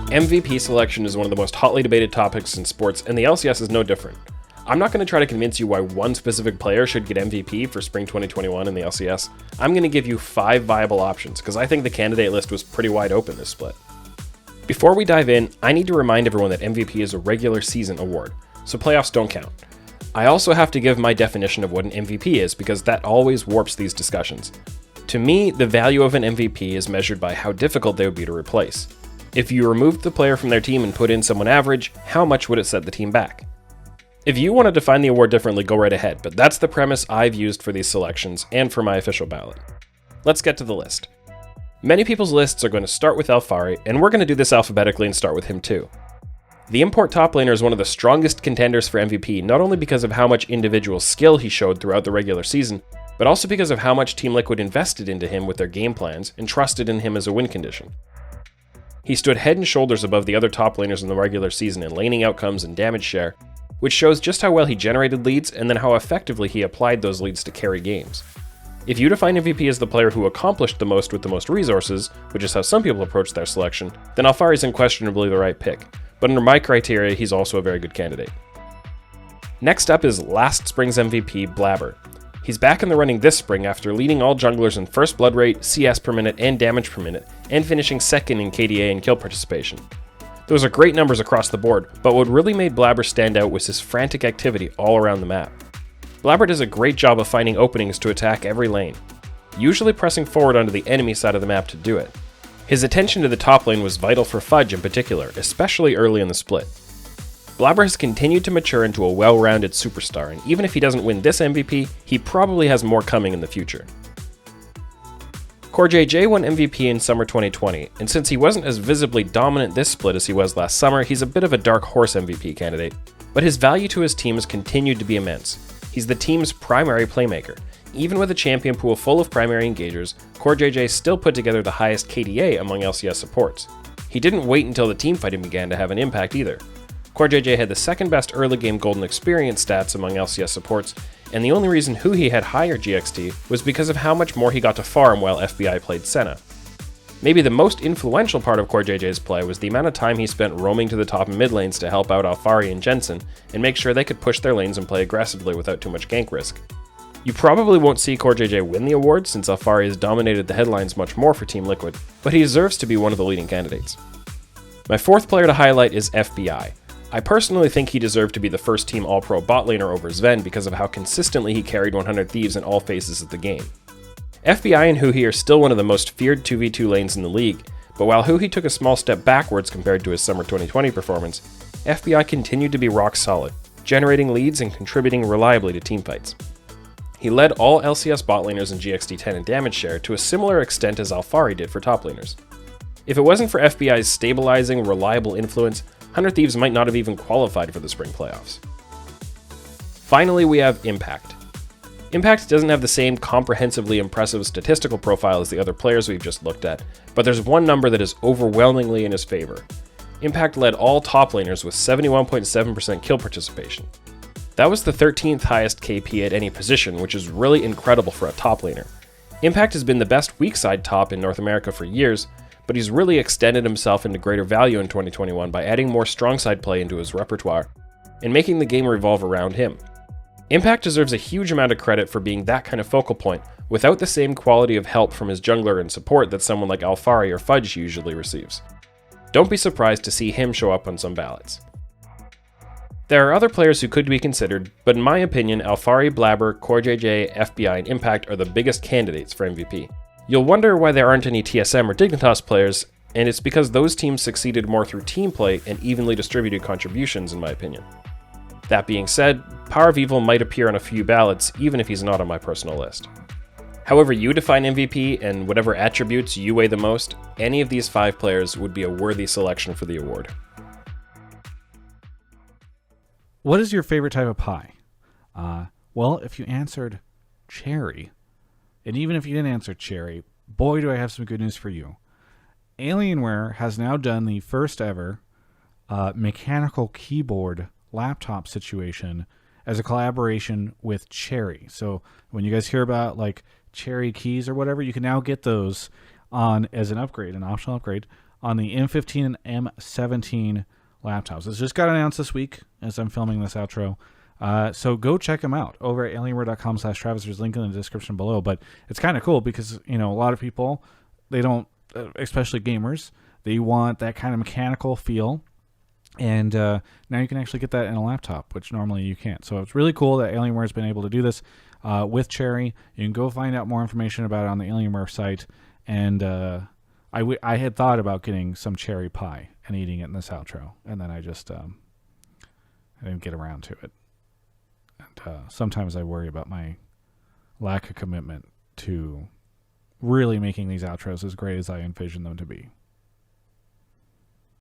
MVP selection is one of the most hotly debated topics in sports, and the LCS is no different. I'm not going to try to convince you why one specific player should get MVP for Spring 2021 in the LCS. I'm going to give you 5 viable options, because I think the candidate list was pretty wide open this split. Before we dive in, I need to remind everyone that MVP is a regular season award, so playoffs don't count. I also have to give my definition of what an MVP is, because that always warps these discussions. To me, the value of an MVP is measured by how difficult they would be to replace. If you removed the player from their team and put in someone average, how much would it set the team back? If you want to define the award differently, go right ahead, but that's the premise I've used for these selections and for my official ballot. Let's get to the list. Many people's lists are going to start with Elfari, and we're going to do this alphabetically and start with him too. The import top laner is one of the strongest contenders for MVP, not only because of how much individual skill he showed throughout the regular season, but also because of how much Team Liquid invested into him with their game plans and trusted in him as a win condition. He stood head and shoulders above the other top laners in the regular season in laning outcomes and damage share, which shows just how well he generated leads and then how effectively he applied those leads to carry games. If you define MVP as the player who accomplished the most with the most resources, which is how some people approach their selection, then Elfari is unquestionably the right pick, but under my criteria, he's also a very good candidate. Next up is last spring's MVP, Blaber. He's back in the running this spring after leading all junglers in first blood rate, CS per minute, and damage per minute, and finishing second in KDA and kill participation. Those are great numbers across the board, but what really made Blaber stand out was his frantic activity all around the map. Blaber does a great job of finding openings to attack every lane, usually pressing forward onto the enemy side of the map to do it. His attention to the top lane was vital for Fudge in particular, especially early in the split. Blaber has continued to mature into a well-rounded superstar, and even if he doesn't win this MVP, he probably has more coming in the future. CoreJJ won MVP in summer 2020, and since he wasn't as visibly dominant this split as he was last summer, he's a bit of a dark horse MVP candidate, but his value to his team has continued to be immense. He's the team's primary playmaker. Even with a champion pool full of primary engagers, CoreJJ still put together the highest KDA among LCS supports. He didn't wait until the teamfighting began to have an impact either. CoreJJ had the second best early game golden experience stats among LCS supports, and the only reason Huhi had higher GXT was because of how much more he got to farm while FBI played Senna. Maybe the most influential part of CoreJJ's play was the amount of time he spent roaming to the top and mid lanes to help out Elfari and Jensen and make sure they could push their lanes and play aggressively without too much gank risk. You probably won't see CoreJJ win the award since Elfari has dominated the headlines much more for Team Liquid, but he deserves to be one of the leading candidates. My fourth player to highlight is FBI. I personally think he deserved to be the first team All-Pro bot laner over Sven because of how consistently he carried 100 Thieves in all phases of the game. FBI and Huhi are still one of the most feared 2v2 lanes in the league, but while Huhi took a small step backwards compared to his summer 2020 performance, FBI continued to be rock solid, generating leads and contributing reliably to teamfights. He led all LCS bot laners in GXT10 and damage share to a similar extent as Elfari did for top laners. If it wasn't for FBI's stabilizing, reliable influence, 100 Thieves might not have even qualified for the spring playoffs. Finally, we have Impact. Impact doesn't have the same comprehensively impressive statistical profile as the other players we've just looked at, but there's one number that is overwhelmingly in his favor. Impact led all top laners with 71.7% kill participation. That was the 13th highest KP at any position, which is really incredible for a top laner. Impact has been the best weak side top in North America for years, but he's really extended himself into greater value in 2021 by adding more strong side play into his repertoire and making the game revolve around him. Impact deserves a huge amount of credit for being that kind of focal point without the same quality of help from his jungler and support that someone like Elfari or Fudge usually receives. Don't be surprised to see him show up on some ballots. There are other players who could be considered, but in my opinion, Elfari, Blaber, CoreJJ, FBI, and Impact are the biggest candidates for MVP. You'll wonder why there aren't any TSM or Dignitas players, and it's because those teams succeeded more through team play and evenly distributed contributions in my opinion. That being said, Power of Evil might appear on a few ballots even if he's not on my personal list. However you define MVP and whatever attributes you weigh the most, any of these 5 players would be a worthy selection for the award. What is your favorite type of pie? Well, if you answered cherry, and even if you didn't answer cherry, boy do I have some good news for you. Alienware has now done the first ever mechanical keyboard laptop situation as a collaboration with Cherry. So when you guys hear about like Cherry keys or whatever, you can now get those on as an upgrade, an optional upgrade on the M15 and M17 laptops. It's just got announced this week as I'm filming this outro. So go check them out over at alienware.com/Travis. There's a link in the description below. But it's kind of cool because, a lot of people, they don't, especially gamers, they want that kind of mechanical feel. And now you can actually get that in a laptop, which normally you can't. So it's really cool that Alienware has been able to do this with Cherry. You can go find out more information about it on the Alienware site. And I had thought about getting some cherry pie and eating it in this outro. And then I just I didn't get around to it. And sometimes I worry about my lack of commitment to really making these outros as great as I envision them to be.